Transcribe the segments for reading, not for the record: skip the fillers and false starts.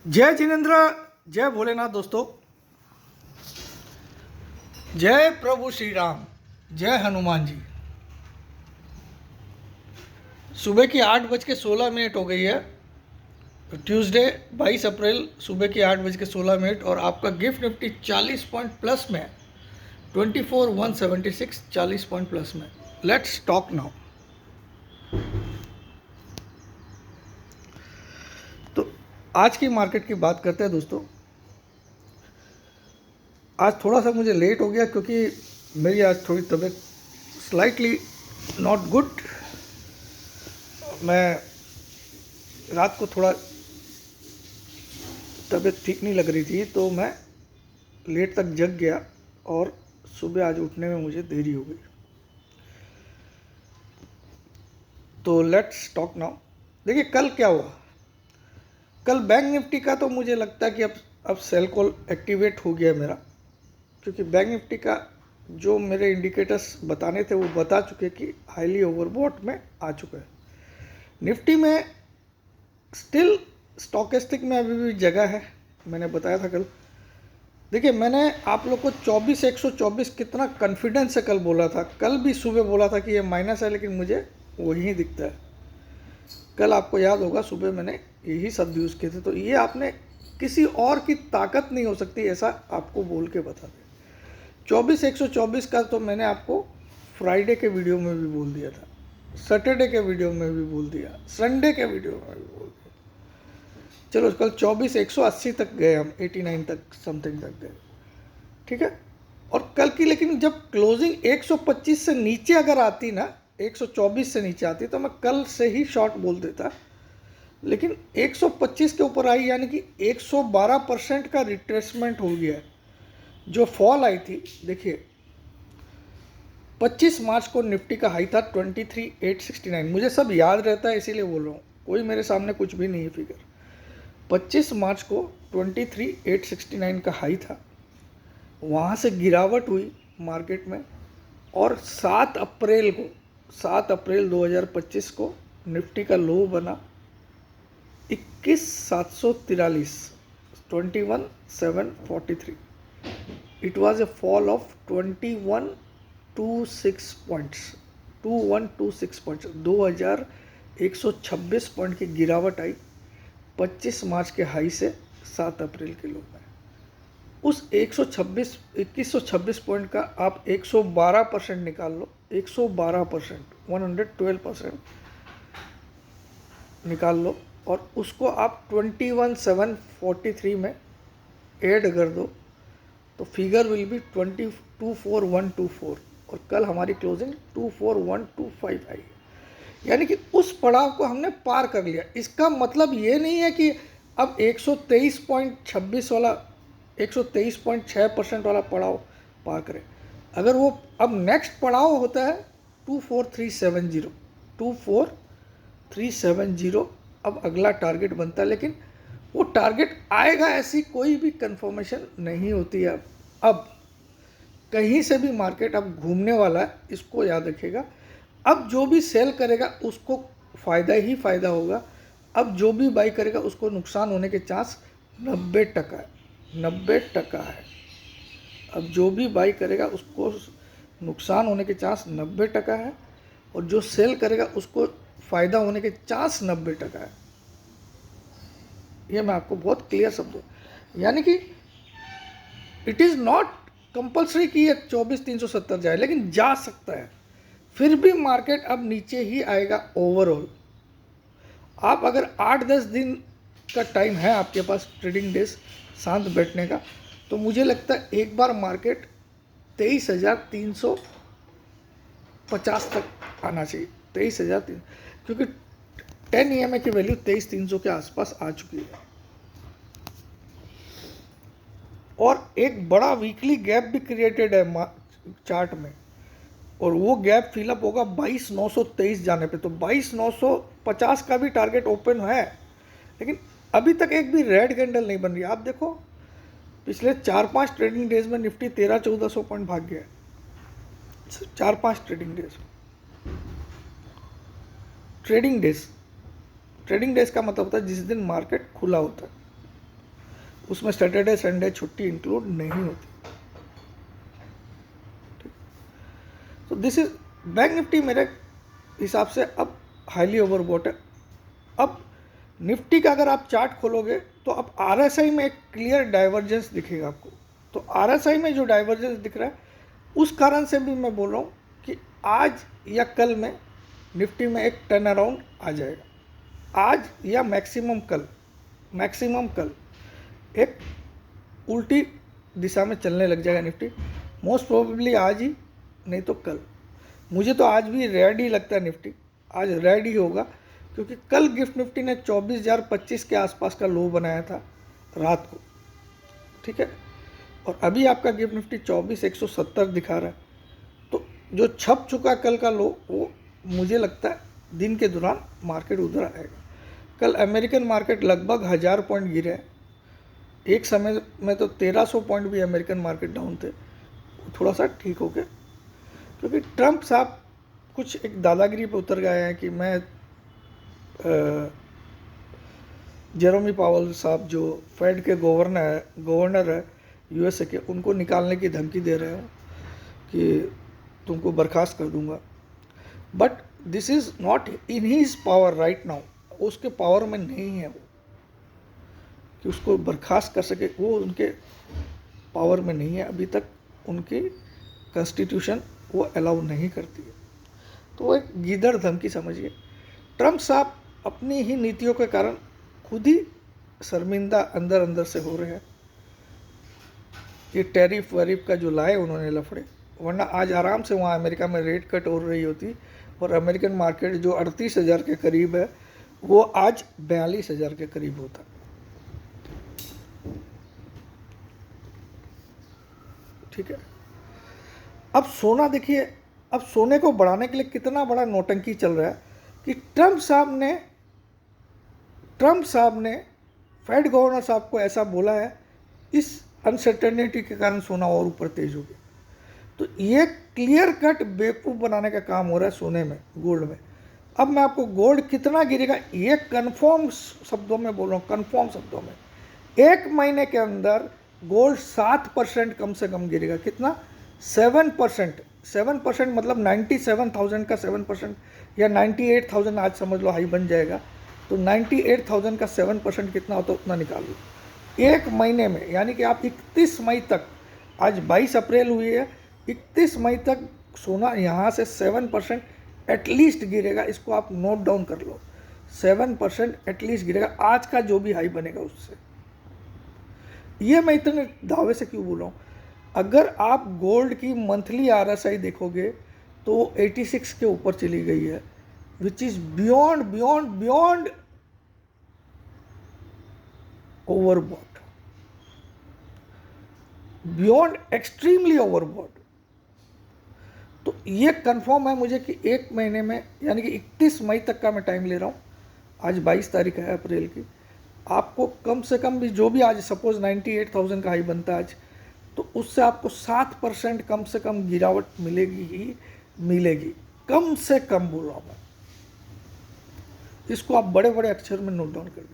जय जिनेन्द्र, जय भोलेनाथ दोस्तों। जय प्रभु श्री राम, जय हनुमान जी। सुबह की 8:16 हो गई है। ट्यूसडे 22 अप्रैल सुबह की 8:16 और आपका गिफ्ट निफ्टी 40 पॉइंट प्लस में, 24,176 40 पॉइंट प्लस में। Let's talk now. तो आज की मार्केट की बात करते हैं दोस्तों। आज थोड़ा सा मुझे लेट हो गया क्योंकि मेरी आज थोड़ी तबीयत स्लाइटली नॉट गुड। मैं रात को थोड़ा तबीयत ठीक नहीं लग रही थी तो मैं लेट तक जग गया और सुबह आज उठने में मुझे देरी हो गई। तो लेट्स टॉक नाउ। देखिए कल क्या हुआ। कल बैंक निफ्टी का तो मुझे लगता है कि अब सेल कॉल एक्टिवेट हो गया मेरा, क्योंकि बैंक निफ्टी का जो मेरे इंडिकेटर्स बताने थे वो बता चुके कि हाईली ओवरबॉट में आ चुका है। निफ्टी में स्टिल स्टॉकेस्टिक में अभी भी जगह है, मैंने बताया था कल। देखिए मैंने आप लोग को 24,124 कितना कॉन्फिडेंस से कल बोला था। कल भी सुबह बोला था कि ये माइनस है, लेकिन मुझे वही दिखता है। कल आपको याद होगा सुबह मैंने यही शब्द यूज़ किए थे। तो ये आपने किसी और की ताकत नहीं हो सकती ऐसा आपको बोल के बता दें। 24,124 का तो मैंने आपको फ्राइडे के वीडियो में भी बोल दिया था, सैटरडे के वीडियो में भी बोल दिया, संडे के वीडियो में भी बोल दिया। चलो कल 24,180 तक गए हम, 89 तक समथिंग तक गए, ठीक है। और कल की लेकिन जब क्लोजिंग 125 से नीचे अगर आती ना, 124 से नीचे आती तो मैं कल से ही शॉर्ट बोल देता, लेकिन 125 के ऊपर आई, यानी कि 112% का रिट्रेसमेंट हो गया है। जो फॉल आई थी, देखिए 25 मार्च को निफ्टी का हाई था 23,869। मुझे सब याद रहता है इसीलिए बोल रहा हूँ, कोई मेरे सामने कुछ भी नहीं है फिगर। 25 मार्च को 23,869 का हाई था, वहाँ से गिरावट हुई मार्केट में और 7 अप्रैल 2025 को निफ्टी का लो बना 21,743, 21,743। It was a fall of 2126 points, 2126 points, 2126 point की गिरावट आई 25 मार्च के हाई से 7 अप्रैल के लो में। उस 2126 पॉइंट का आप 112% निकाल लो, 112%, 112% निकाल लो और उसको आप 21,743 में ऐड कर दो तो फिगर विल बी 224124 और कल हमारी क्लोजिंग 24,125 आई। यानी कि उस पड़ाव को हमने पार कर लिया। इसका मतलब ये नहीं है कि अब 123.26 वाला, 123.6% वाला पड़ाव पार करें। अगर वो अब नेक्स्ट पड़ाव होता है 24,370, 24,370 अब अगला टारगेट बनता है, लेकिन वो टारगेट आएगा ऐसी कोई भी कंफर्मेशन नहीं होती है। अब कहीं से भी मार्केट अब घूमने वाला है, इसको याद रखिएगा। अब जो भी सेल करेगा उसको फ़ायदा ही फ़ायदा होगा, अब जो भी बाई करेगा उसको नुकसान होने के चांस 90% है, 90% है। अब जो भी बाई करेगा उसको नुकसान होने के चांस 90% है और जो सेल करेगा उसको फ़ायदा होने के चांस 90% है। ये मैं आपको बहुत क्लियर समझूँ, यानी कि इट इज़ नॉट कंपल्सरी कि ये 24,370 जाए, लेकिन जा सकता है। फिर भी मार्केट अब नीचे ही आएगा ओवरऑल। आप अगर 8-10 दिन का टाइम है आपके पास, ट्रेडिंग डेज शांत बैठने का, तो मुझे लगता है एक बार मार्केट 23,350 तक आना चाहिए, 23,300, क्योंकि 10 EMA की वैल्यू 23,300 के आसपास आ चुकी है। और एक बड़ा वीकली गैप भी क्रिएटेड है चार्ट में, और वो गैप फिलअप होगा 22,923 जाने पे। तो 22,950 का भी टारगेट ओपन है, लेकिन अभी तक एक भी रेड कैंडल नहीं बन रही। आप देखो पिछले 4-5 ट्रेडिंग डेज में निफ्टी 1300-1400 पॉइंट भाग गया है, 4-5 ट्रेडिंग डेज। ट्रेडिंग डेज का मतलब होता है जिस दिन मार्केट खुला होता है। उसमें सैटरडे संडे छुट्टी इंक्लूड नहीं होती। तो दिस इज बैंक निफ्टी मेरे हिसाब से अब हाईली ओवरबॉट है। अब निफ्टी का अगर आप चार्ट खोलोगे तो अब आरएसआई में एक क्लियर डाइवर्जेंस दिखेगा आपको। तो आरएसआई में जो डाइवर्जेंस दिख रहा है उस कारण से भी मैं बोल रहा हूँ कि आज या कल में निफ्टी में एक टर्न अराउंड आ जाएगा। आज या मैक्सिमम कल एक उल्टी दिशा में चलने लग जाएगा निफ्टी। मोस्ट प्रोबेबली आज ही, नहीं तो कल। मुझे तो आज भी रेड ही लगता है निफ्टी, आज रेड ही होगा, क्योंकि कल गिफ्ट निफ्टी ने 24,025 के आसपास का लो बनाया था रात को, ठीक है। और अभी आपका गिफ्ट निफ्टी 24,170 दिखा रहा है। तो जो छप चुका कल का लो, वो मुझे लगता है दिन के दौरान मार्केट उधर आएगा। कल अमेरिकन मार्केट लगभग 1000 पॉइंट गिरे हैं। एक समय में तो 1300 पॉइंट भी अमेरिकन मार्केट डाउन थे, थोड़ा सा ठीक हो गया, क्योंकि ट्रंप साहब कुछ एक दादागिरी पे उतर गए हैं कि मैं जेरोमी पावल साहब जो फेड के गवर्नर है यूएसए के, उनको निकालने की धमकी दे रहे हैं कि तुमको बर्खास्त कर दूंगा। But this is not in his power right now. उसके पावर में नहीं है वो कि उसको बर्खास्त कर सके, वो उनके पावर में नहीं है। अभी तक उनकी कॉन्स्टिट्यूशन वो अलाउ नहीं करती है। तो वो एक गीदड़ धमकी समझिए। ट्रंप साहब अपनी ही नीतियों के कारण खुद ही शर्मिंदा अंदर अंदर से हो रहे हैं। ये टैरिफ वैरिफ का जो लाए उन्होंने लफड़े, वरना आज आराम से वहाँ अमेरिका में रेट कट हो रही होती और अमेरिकन मार्केट जो 38,000 के करीब है वो आज 42,000 के करीब होता। ठीक है। अब सोना देखिए, अब सोने को बढ़ाने के लिए कितना बड़ा नौटंकी चल रहा है कि ट्रंप साहब ने फेड गवर्नर साहब को ऐसा बोला है, इस अनसर्टेनिटी के कारण सोना और ऊपर तेज हो गया। तो ये क्लियर कट बेवकूफ़ बनाने का काम हो रहा है सोने में, गोल्ड में। अब मैं आपको गोल्ड कितना गिरेगा ये कंफर्म शब्दों में बोल रहा हूँ, कंफर्म शब्दों में। एक महीने के अंदर गोल्ड 7% कम से कम गिरेगा। कितना? 7%। 7% मतलब 97,000 का 7%, या 98,000 आज समझ लो हाई बन जाएगा। तो 98,000 का 7% कितना होता है उतना निकाल लो एक महीने में। यानी कि आप 31 मई तक, आज 22 अप्रैल हुई है, 31 मई तक सोना यहाँ से 7% एटलीस्ट गिरेगा। इसको आप नोट डाउन कर लो, 7% एटलीस्ट गिरेगा आज का जो भी हाई बनेगा उससे। ये मैं इतने दावे से क्यों बोल रहा हूँ? अगर आप गोल्ड की मंथली आरएसआई देखोगे तो 86 के ऊपर चली गई है, which is beyond overbought, beyond extremely overbought. तो ये कंफर्म है मुझे कि एक महीने में, यानी कि 31 मई तक का मैं टाइम ले रहा हूँ, आज 22 तारीख है अप्रैल की, आपको कम से कम भी जो भी आज सपोज 98,000 का हाई बनता है आज, तो उससे आपको 7% कम से कम गिरावट मिलेगी ही मिलेगी, कम से कम बोल रहा हूँ मैं। इसको आप बड़े बड़े अक्षर में नोट डाउन कर दीजिए।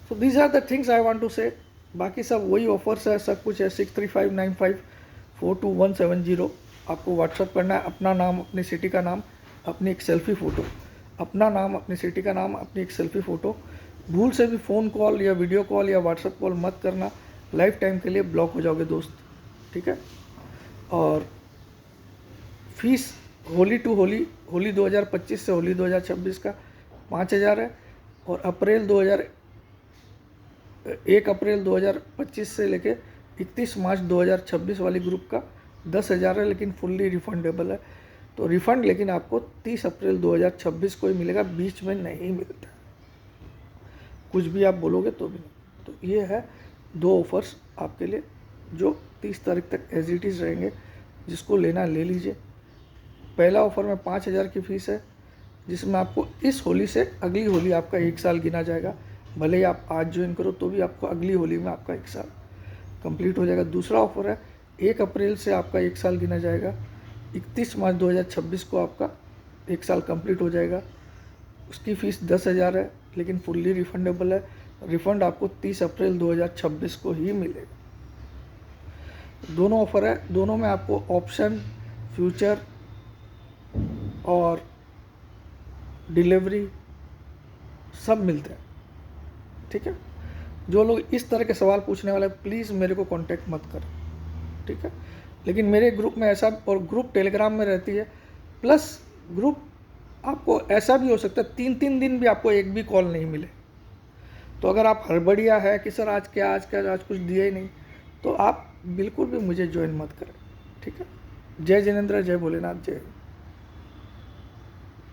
So these are the things I want to say. बाकी सब वही ऑफर्स है, सब कुछ है। 6359542170 आपको व्हाट्सअप करना है। अपना नाम, अपनी सिटी का नाम, अपनी एक सेल्फी फ़ोटो, अपना नाम, अपनी सिटी का नाम, अपनी एक सेल्फी फ़ोटो। भूल से भी फ़ोन कॉल या वीडियो कॉल या व्हाट्सअप कॉल मत करना, लाइफ टाइम के लिए ब्लॉक हो जाओगे दोस्त, ठीक है। और फीस होली टू होली, होली 2025 से होली 2026 का 5,000 है, और एक अप्रैल 2025 से लेके 31 मार्च 2026 वाली ग्रुप का 10,000 है, लेकिन फुल्ली रिफंडेबल है। तो रिफ़ंड लेकिन आपको 30 अप्रैल 2026 को ही मिलेगा, बीच में नहीं मिलता, कुछ भी आप बोलोगे तो भी नहीं। तो ये है 2 ऑफर्स आपके लिए जो 30 तारीख तक एज इट इज़ रहेंगे। जिसको लेना ले लीजिए। पहला ऑफ़र में 5,000 की फ़ीस है, जिसमें आपको इस होली से अगली होली आपका 1 साल गिना जाएगा। भले ही आप आज ज्वाइन करो तो भी आपको अगली होली में आपका 1 साल कंप्लीट हो जाएगा। दूसरा ऑफ़र है 1 अप्रैल से आपका 1 साल गिना जाएगा, 31 मार्च 2026 को आपका 1 साल कंप्लीट हो जाएगा। उसकी फ़ीस 10,000 है, लेकिन फुल्ली रिफंडेबल है। रिफ़ंड आपको 30 अप्रैल 2026 को ही मिलेगा। दोनों ऑफ़र है, दोनों में आपको ऑप्शन, फ्यूचर और डिलीवरी सब मिलते हैं। ठीक है, जो लोग इस तरह के सवाल पूछने वाले हैं प्लीज़ मेरे को कांटेक्ट मत करें। ठीक है, लेकिन मेरे ग्रुप में ऐसा, और ग्रुप टेलीग्राम में रहती है, प्लस ग्रुप आपको ऐसा भी हो सकता है 3-3 दिन भी आपको एक भी कॉल नहीं मिले। तो अगर आप हड़बड़िया है कि सर आज कुछ दिया ही नहीं, तो आप बिल्कुल भी मुझे ज्वाइन मत करें। ठीक है, जय जिनेंद्र, जय भोलेनाथ, जय हिंद।